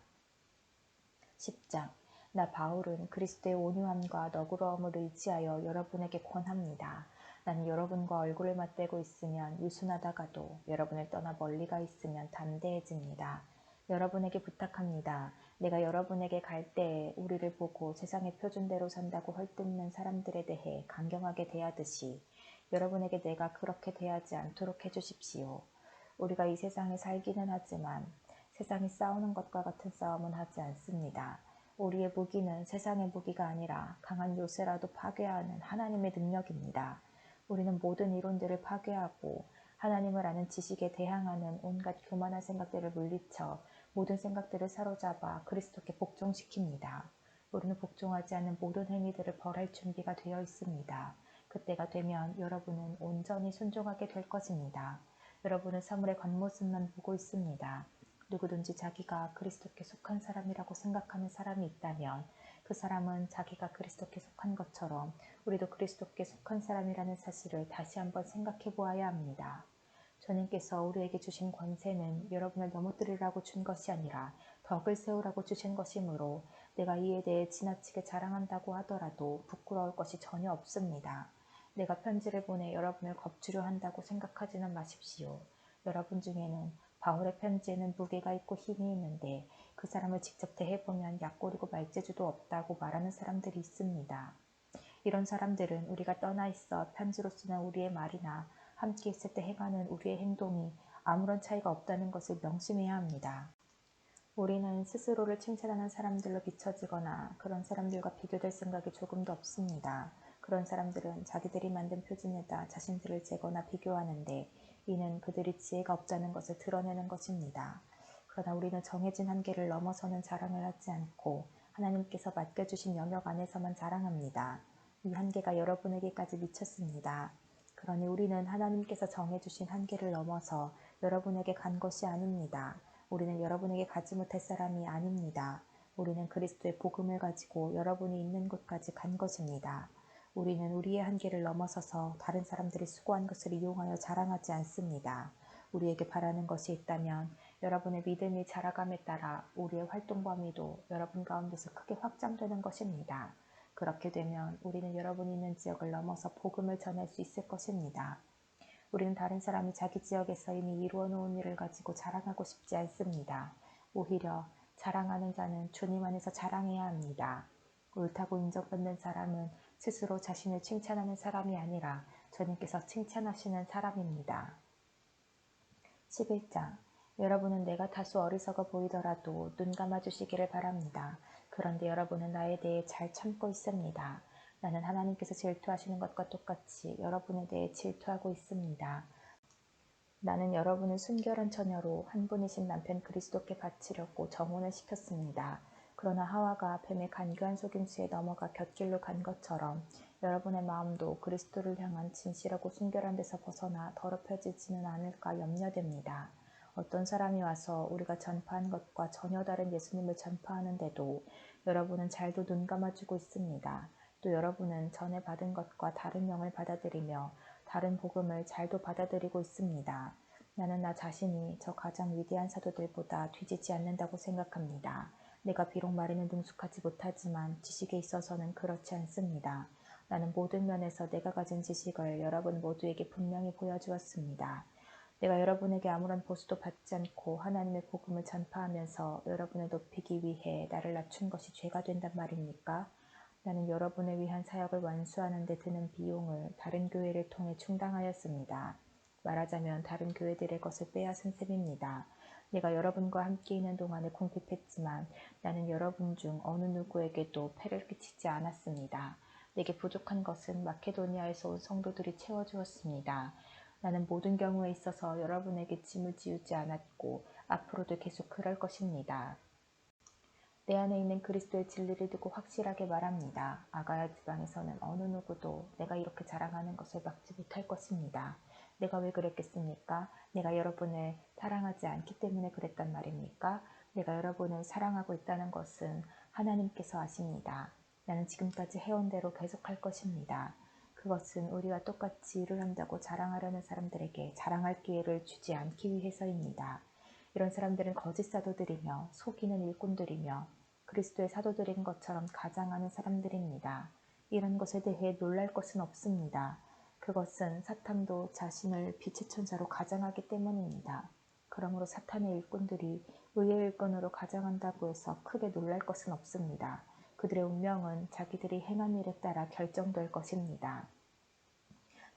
10장 나 바울은 그리스도의 온유함과 너그러움을 의지하여 여러분에게 권합니다. 나는 여러분과 얼굴을 맞대고 있으면 유순하다가도 여러분을 떠나 멀리가 있으면 담대해집니다. 여러분에게 부탁합니다. 내가 여러분에게 갈 때에 우리를 보고 세상의 표준대로 산다고 헐뜯는 사람들에 대해 강경하게 대하듯이 여러분에게 내가 그렇게 대하지 않도록 해주십시오. 우리가 이 세상에 살기는 하지만 세상이 싸우는 것과 같은 싸움은 하지 않습니다. 우리의 무기는 세상의 무기가 아니라 강한 요새라도 파괴하는 하나님의 능력입니다. 우리는 모든 이론들을 파괴하고 하나님을 아는 지식에 대항하는 온갖 교만한 생각들을 물리쳐 모든 생각들을 사로잡아 그리스도께 복종시킵니다. 우리는 복종하지 않는 모든 행위들을 벌할 준비가 되어 있습니다. 그때가 되면 여러분은 온전히 순종하게 될 것입니다. 여러분은 사물의 겉모습만 보고 있습니다. 누구든지 자기가 그리스도께 속한 사람이라고 생각하는 사람이 있다면 그 사람은 자기가 그리스도께 속한 것처럼 우리도 그리스도께 속한 사람이라는 사실을 다시 한번 생각해 보아야 합니다. 주님께서 우리에게 주신 권세는 여러분을 넘어뜨리라고 준 것이 아니라 덕을 세우라고 주신 것이므로 내가 이에 대해 지나치게 자랑한다고 하더라도 부끄러울 것이 전혀 없습니다. 내가 편지를 보내 여러분을 겁주려 한다고 생각하지는 마십시오. 여러분 중에는 바울의 편지에는 무게가 있고 힘이 있는데 그 사람을 직접 대해보면 약골이고 말재주도 없다고 말하는 사람들이 있습니다. 이런 사람들은 우리가 떠나 있어 편지로 쓰는 우리의 말이나 함께 있을 때 행하는 우리의 행동이 아무런 차이가 없다는 것을 명심해야 합니다. 우리는 스스로를 칭찬하는 사람들로 비춰지거나 그런 사람들과 비교될 생각이 조금도 없습니다. 그런 사람들은 자기들이 만든 표준에다 자신들을 재거나 비교하는데 이는 그들이 지혜가 없다는 것을 드러내는 것입니다. 그러나 우리는 정해진 한계를 넘어서는 자랑을 하지 않고 하나님께서 맡겨주신 영역 안에서만 자랑합니다. 이 한계가 여러분에게까지 미쳤습니다. 그러니 우리는 하나님께서 정해주신 한계를 넘어서 여러분에게 간 것이 아닙니다. 우리는 여러분에게 가지 못할 사람이 아닙니다. 우리는 그리스도의 복음을 가지고 여러분이 있는 곳까지 간 것입니다. 우리는 우리의 한계를 넘어서서 다른 사람들이 수고한 것을 이용하여 자랑하지 않습니다. 우리에게 바라는 것이 있다면 여러분의 믿음이 자라감에 따라 우리의 활동 범위도 여러분 가운데서 크게 확장되는 것입니다. 그렇게 되면 우리는 여러분이 있는 지역을 넘어서 복음을 전할 수 있을 것입니다. 우리는 다른 사람이 자기 지역에서 이미 이루어 놓은 일을 가지고 자랑하고 싶지 않습니다. 오히려 자랑하는 자는 주님 안에서 자랑해야 합니다. 옳다고 인정받는 사람은 스스로 자신을 칭찬하는 사람이 아니라 주님께서 칭찬하시는 사람입니다. 11장. 여러분은 내가 다소 어리석어 보이더라도 눈 감아주시기를 바랍니다. 그런데 여러분은 나에 대해 잘 참고 있습니다. 나는 하나님께서 질투하시는 것과 똑같이 여러분에 대해 질투하고 있습니다. 나는 여러분을 순결한 처녀로 한 분이신 남편 그리스도께 바치려고 정혼을 시켰습니다. 그러나 하와가 뱀의 간교한 속임수에 넘어가 곁길로 간 것처럼 여러분의 마음도 그리스도를 향한 진실하고 순결한 데서 벗어나 더럽혀지지는 않을까 염려됩니다. 어떤 사람이 와서 우리가 전파한 것과 전혀 다른 예수님을 전파하는데도 여러분은 잘도 눈 감아주고 있습니다. 또 여러분은 전에 받은 것과 다른 영을 받아들이며 다른 복음을 잘도 받아들이고 있습니다. 나는 나 자신이 저 가장 위대한 사도들보다 뒤지지 않는다고 생각합니다. 내가 비록 말에는 능숙하지 못하지만 지식에 있어서는 그렇지 않습니다. 나는 모든 면에서 내가 가진 지식을 여러분 모두에게 분명히 보여주었습니다. 내가 여러분에게 아무런 보수도 받지 않고 하나님의 복음을 전파하면서 여러분을 높이기 위해 나를 낮춘 것이 죄가 된단 말입니까? 나는 여러분을 위한 사역을 완수하는 데 드는 비용을 다른 교회를 통해 충당하였습니다. 말하자면 다른 교회들의 것을 빼앗은 셈입니다. 내가 여러분과 함께 있는 동안에 궁핍했지만 나는 여러분 중 어느 누구에게도 폐를 끼치지 않았습니다. 내게 부족한 것은 마케도니아에서 온 성도들이 채워주었습니다. 나는 모든 경우에 있어서 여러분에게 짐을 지우지 않았고 앞으로도 계속 그럴 것입니다. 내 안에 있는 그리스도의 진리를 두고 확실하게 말합니다. 아가야 지방에서는 어느 누구도 내가 이렇게 자랑하는 것을 막지 못할 것입니다. 내가 왜 그랬겠습니까? 내가 여러분을 사랑하지 않기 때문에 그랬단 말입니까? 내가 여러분을 사랑하고 있다는 것은 하나님께서 아십니다. 나는 지금까지 해온 대로 계속할 것입니다. 그것은 우리와 똑같이 일을 한다고 자랑하려는 사람들에게 자랑할 기회를 주지 않기 위해서입니다. 이런 사람들은 거짓 사도들이며 속이는 일꾼들이며 그리스도의 사도들인 것처럼 가장하는 사람들입니다. 이런 것에 대해 놀랄 것은 없습니다. 그것은 사탄도 자신을 빛의 천사로 가장하기 때문입니다. 그러므로 사탄의 일꾼들이 의의 일꾼으로 가장한다고 해서 크게 놀랄 것은 없습니다. 그들의 운명은 자기들이 행한 일에 따라 결정될 것입니다.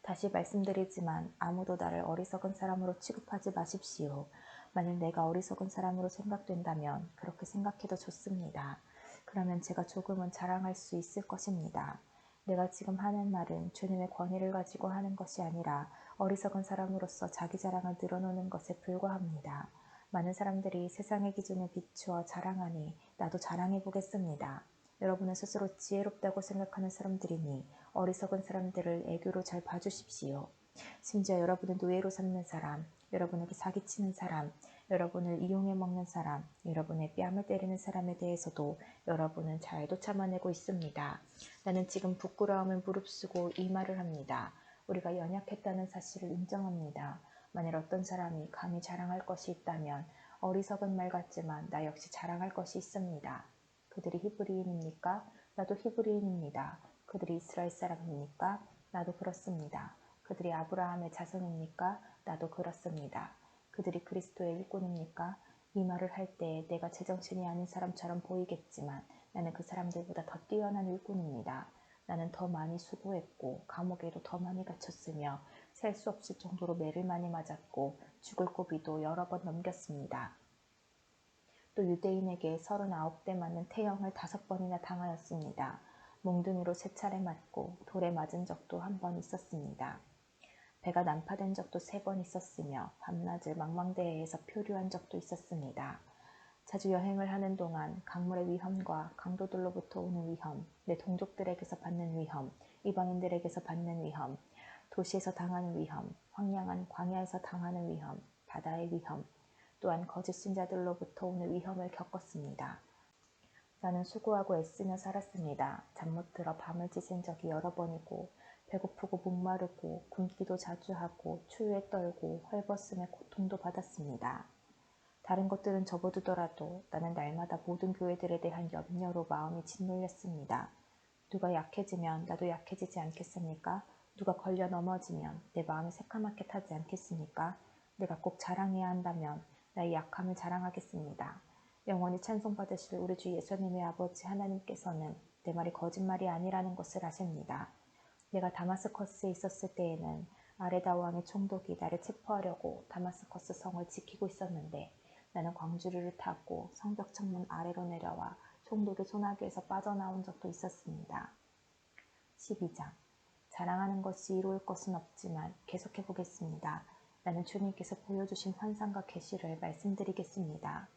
다시 말씀드리지만 아무도 나를 어리석은 사람으로 취급하지 마십시오. 만일 내가 어리석은 사람으로 생각된다면 그렇게 생각해도 좋습니다. 그러면 제가 조금은 자랑할 수 있을 것입니다. 내가 지금 하는 말은 주님의 권위를 가지고 하는 것이 아니라 어리석은 사람으로서 자기 자랑을 늘어놓는 것에 불과합니다. 많은 사람들이 세상의 기준에 비추어 자랑하니 나도 자랑해 보겠습니다. 여러분은 스스로 지혜롭다고 생각하는 사람들이니 어리석은 사람들을 애교로 잘 봐주십시오. 심지어 여러분을 노예로 삼는 사람, 여러분에게 사기치는 사람, 여러분을 이용해 먹는 사람, 여러분의 뺨을 때리는 사람에 대해서도 여러분은 잘도 참아내고 있습니다. 나는 지금 부끄러움을 무릅쓰고 이 말을 합니다. 우리가 연약했다는 사실을 인정합니다. 만일 어떤 사람이 감히 자랑할 것이 있다면 어리석은 말 같지만 나 역시 자랑할 것이 있습니다. 그들이 히브리인입니까? 나도 히브리인입니다. 그들이 이스라엘 사람입니까? 나도 그렇습니다. 그들이 아브라함의 자손입니까? 나도 그렇습니다. 그들이 그리스도의 일꾼입니까? 이 말을 할 때 내가 제정신이 아닌 사람처럼 보이겠지만 나는 그 사람들보다 더 뛰어난 일꾼입니다. 나는 더 많이 수고했고 감옥에도 더 많이 갇혔으며 셀 수 없을 정도로 매를 많이 맞았고 죽을 고비도 여러 번 넘겼습니다. 또 유대인에게 39대 맞는 태형을 5번이나 당하였습니다. 몽둥이로 3차례 맞고 돌에 맞은 적도 한 번 있었습니다. 배가 난파된 적도 3번 있었으며 밤낮을 망망대해에서 표류한 적도 있었습니다. 자주 여행을 하는 동안 강물의 위험과 강도들로부터 오는 위험, 내 동족들에게서 받는 위험, 이방인들에게서 받는 위험, 도시에서 당하는 위험, 황량한 광야에서 당하는 위험, 바다의 위험, 또한 거짓 신자들로부터 오는 위험을 겪었습니다. 나는 수고하고 애쓰며 살았습니다. 잠 못 들어 밤을 지샌 적이 여러 번이고 배고프고 목마르고 굶기도 자주 하고 추위에 떨고 헐벗음에 고통도 받았습니다. 다른 것들은 접어두더라도 나는 날마다 모든 교회들에 대한 염려로 마음이 짓눌렸습니다. 누가 약해지면 나도 약해지지 않겠습니까? 누가 걸려 넘어지면 내 마음이 새까맣게 타지 않겠습니까? 내가 꼭 자랑해야 한다면 나의 약함을 자랑하겠습니다. 영원히 찬송받으실 우리 주 예수님의 아버지 하나님께서는 내 말이 거짓말이 아니라는 것을 아십니다. 내가 다마스커스에 있었을 때에는 아레다 왕의 총독이 나를 체포하려고 다마스커스 성을 지키고 있었는데 나는 광주리를 타고 성벽 창문 아래로 내려와 총독의 소나기에서 빠져나온 적도 있었습니다. 12장. 자랑하는 것이 이루을 것은 없지만 계속해 보겠습니다. 나는 주님께서 보여주신 환상과 계시를 말씀드리겠습니다.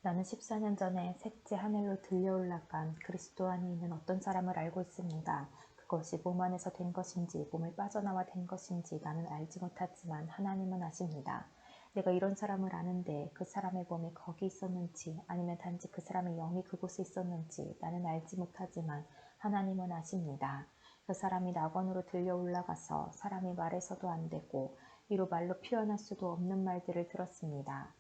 나는 14년 전에 셋째 하늘로 들려 올라간 그리스도 안에 있는 어떤 사람을 알고 있습니다. 그것이 몸 안에서 된 것인지 몸을 빠져나와 된 것인지 나는 알지 못하지만 하나님은 아십니다. 내가 이런 사람을 아는데 그 사람의 몸이 거기 있었는지 아니면 단지 그 사람의 영이 그곳에 있었는지 나는 알지 못하지만 하나님은 아십니다. 그 사람이 낙원으로 들려 올라가서 사람이 말해서도 안 되고 이로 말로 표현할 수도 없는 말들을 들었습니다.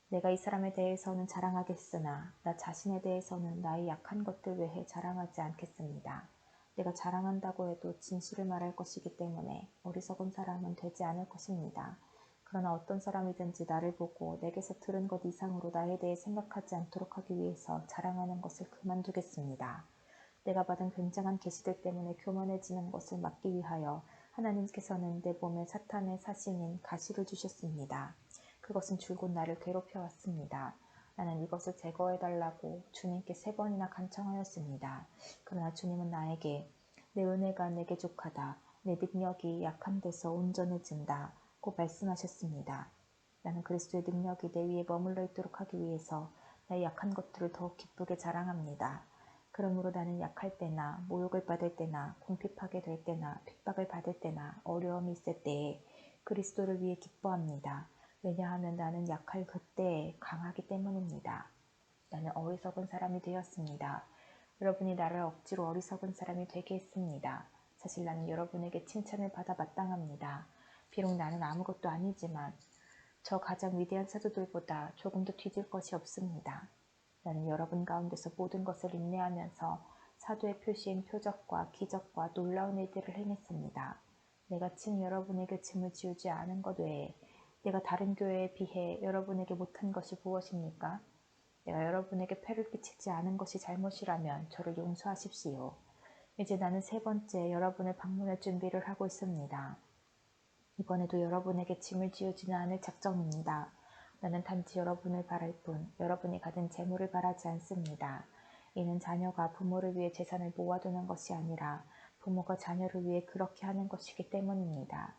내가 이 사람에 대해서는 자랑하겠으나 나 자신에 대해서는 나의 약한 것들 외에 자랑하지 않겠습니다. 내가 자랑한다고 해도 진실을 말할 것이기 때문에 어리석은 사람은 되지 않을 것입니다. 그러나 어떤 사람이든지 나를 보고 내게서 들은 것 이상으로 나에 대해 생각하지 않도록 하기 위해서 자랑하는 것을 그만두겠습니다. 내가 받은 굉장한 계시들 때문에 교만해지는 것을 막기 위하여 하나님께서는 내 몸에 사탄의 사신인 가시를 주셨습니다. 그것은 줄곧 나를 괴롭혀왔습니다. 나는 이것을 제거해달라고 주님께 3번이나 간청하였습니다. 그러나 주님은 나에게 내 은혜가 내게 족하다. 내 능력이 약한 데서 온전해진다. 고 말씀하셨습니다. 나는 그리스도의 능력이 내 위에 머물러 있도록 하기 위해서 나의 약한 것들을 더욱 기쁘게 자랑합니다. 그러므로 나는 약할 때나 모욕을 받을 때나 궁핍하게 될 때나 핍박을 받을 때나 어려움이 있을 때에 그리스도를 위해 기뻐합니다. 왜냐하면 나는 약할 그때에 강하기 때문입니다. 나는 어리석은 사람이 되었습니다. 여러분이 나를 억지로 어리석은 사람이 되게 했습니다. 사실 나는 여러분에게 칭찬을 받아 마땅합니다. 비록 나는 아무것도 아니지만 저 가장 위대한 사도들보다 조금도 뒤질 것이 없습니다. 나는 여러분 가운데서 모든 것을 인내하면서 사도의 표시인 표적과 기적과 놀라운 일들을 행했습니다. 내가 친 여러분에게 짐을 지우지 않은 것 외에 내가 다른 교회에 비해 여러분에게 못한 것이 무엇입니까? 내가 여러분에게 폐를 끼치지 않은 것이 잘못이라면 저를 용서하십시오. 이제 나는 3번째 여러분을 방문할 준비를 하고 있습니다. 이번에도 여러분에게 짐을 지우지는 않을 작정입니다. 나는 단지 여러분을 바랄 뿐 여러분이 가진 재물을 바라지 않습니다. 이는 자녀가 부모를 위해 재산을 모아두는 것이 아니라 부모가 자녀를 위해 그렇게 하는 것이기 때문입니다.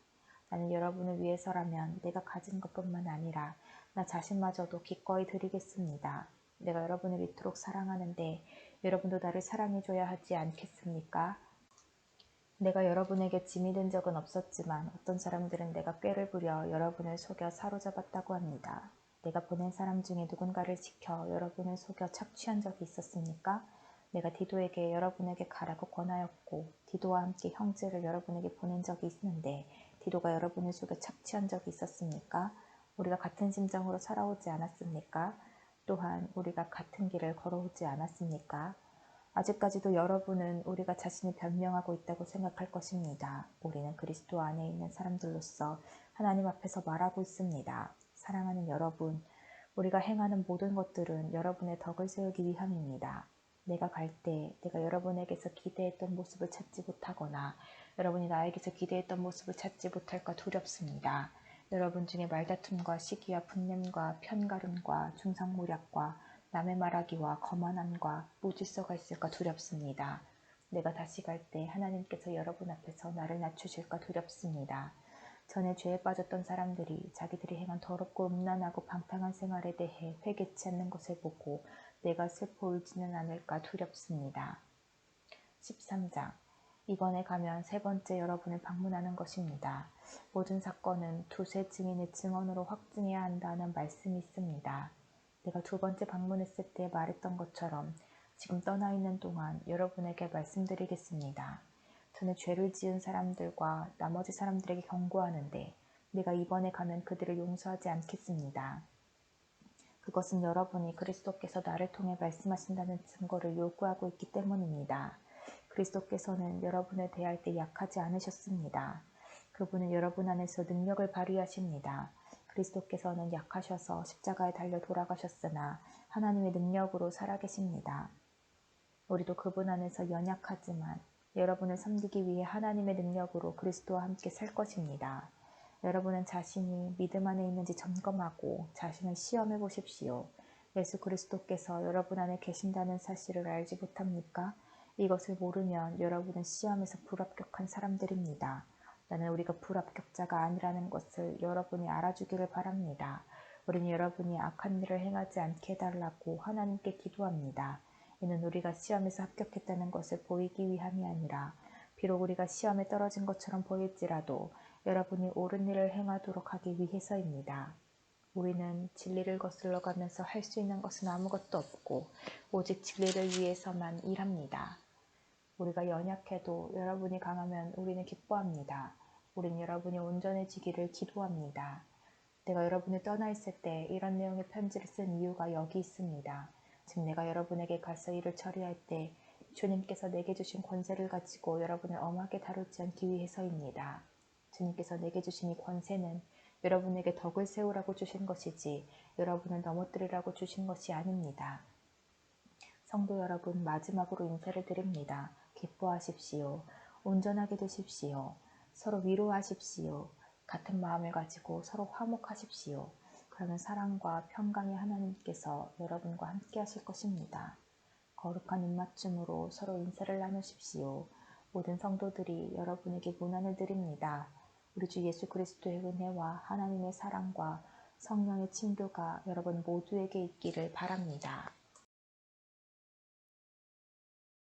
나는 여러분을 위해서라면 내가 가진 것뿐만 아니라 나 자신마저도 기꺼이 드리겠습니다. 내가 여러분을 이토록 사랑하는데 여러분도 나를 사랑해줘야 하지 않겠습니까? 내가 여러분에게 짐이 된 적은 없었지만 어떤 사람들은 내가 꾀를 부려 여러분을 속여 사로잡았다고 합니다. 내가 보낸 사람 중에 누군가를 지켜 여러분을 속여 착취한 적이 있었습니까? 내가 디도에게 여러분에게 가라고 권하였고 디도와 함께 형제를 여러분에게 보낸 적이 있는데 디도가 여러분을 속여 착취한 적이 있었습니까? 우리가 같은 심정으로 살아오지 않았습니까? 또한 우리가 같은 길을 걸어오지 않았습니까? 아직까지도 여러분은 우리가 자신을 변명하고 있다고 생각할 것입니다. 우리는 그리스도 안에 있는 사람들로서 하나님 앞에서 말하고 있습니다. 사랑하는 여러분, 우리가 행하는 모든 것들은 여러분의 덕을 세우기 위함입니다. 내가 갈 때 내가 여러분에게서 기대했던 모습을 찾지 못하거나 여러분이 나에게서 기대했던 모습을 찾지 못할까 두렵습니다. 여러분 중에 말다툼과 시기와 분냄과 편가름과 중상모략과 남의 말하기와 거만함과 무질서가 있을까 두렵습니다. 내가 다시 갈 때 하나님께서 여러분 앞에서 나를 낮추실까 두렵습니다. 전에 죄에 빠졌던 사람들이 자기들이 행한 더럽고 음란하고 방탕한 생활에 대해 회개치 않는 것을 보고 내가 슬퍼 울지는 않을까 두렵습니다. 13장. 이번에 가면 3번째 여러분을 방문하는 것입니다. 모든 사건은 두세 증인의 증언으로 확증해야 한다는 말씀이 있습니다. 내가 2번째 방문했을 때 말했던 것처럼 지금 떠나 있는 동안 여러분에게 말씀드리겠습니다. 전에 죄를 지은 사람들과 나머지 사람들에게 경고하는데 내가 이번에 가면 그들을 용서하지 않겠습니다. 그것은 여러분이 그리스도께서 나를 통해 말씀하신다는 증거를 요구하고 있기 때문입니다. 그리스도께서는 여러분을 대할 때 약하지 않으셨습니다. 그분은 여러분 안에서 능력을 발휘하십니다. 그리스도께서는 약하셔서 십자가에 달려 돌아가셨으나 하나님의 능력으로 살아계십니다. 우리도 그분 안에서 연약하지만 여러분을 섬기기 위해 하나님의 능력으로 그리스도와 함께 살 것입니다. 여러분은 자신이 믿음 안에 있는지 점검하고 자신을 시험해 보십시오. 예수 그리스도께서 여러분 안에 계신다는 사실을 알지 못합니까? 이것을 모르면 여러분은 시험에서 불합격한 사람들입니다. 나는 우리가 불합격자가 아니라는 것을 여러분이 알아주기를 바랍니다. 우리는 여러분이 악한 일을 행하지 않게 해달라고 하나님께 기도합니다. 이는 우리가 시험에서 합격했다는 것을 보이기 위함이 아니라 비록 우리가 시험에 떨어진 것처럼 보일지라도 여러분이 옳은 일을 행하도록 하기 위해서입니다. 우리는 진리를 거슬러 가면서 할 수 있는 것은 아무것도 없고 오직 진리를 위해서만 일합니다. 우리가 연약해도 여러분이 강하면 우리는 기뻐합니다. 우리는 여러분이 온전해지기를 기도합니다. 내가 여러분을 떠나 있을 때 이런 내용의 편지를 쓴 이유가 여기 있습니다. 즉 내가 여러분에게 가서 일을 처리할 때 주님께서 내게 주신 권세를 가지고 여러분을 엄하게 다루지 않기 위해서입니다. 주님께서 내게 주신 이 권세는 여러분에게 덕을 세우라고 주신 것이지 여러분을 넘어뜨리라고 주신 것이 아닙니다. 성도 여러분, 마지막으로 인사를 드립니다. 기뻐하십시오. 온전하게 되십시오. 서로 위로하십시오. 같은 마음을 가지고 서로 화목하십시오. 그러면 사랑과 평강의 하나님께서 여러분과 함께 하실 것입니다. 거룩한 입맞춤으로 서로 인사를 나누십시오. 모든 성도들이 여러분에게 문안을 드립니다. 우리 주 예수 그리스도의 은혜와 하나님의 사랑과 성령의 친교가 여러분 모두에게 있기를 바랍니다.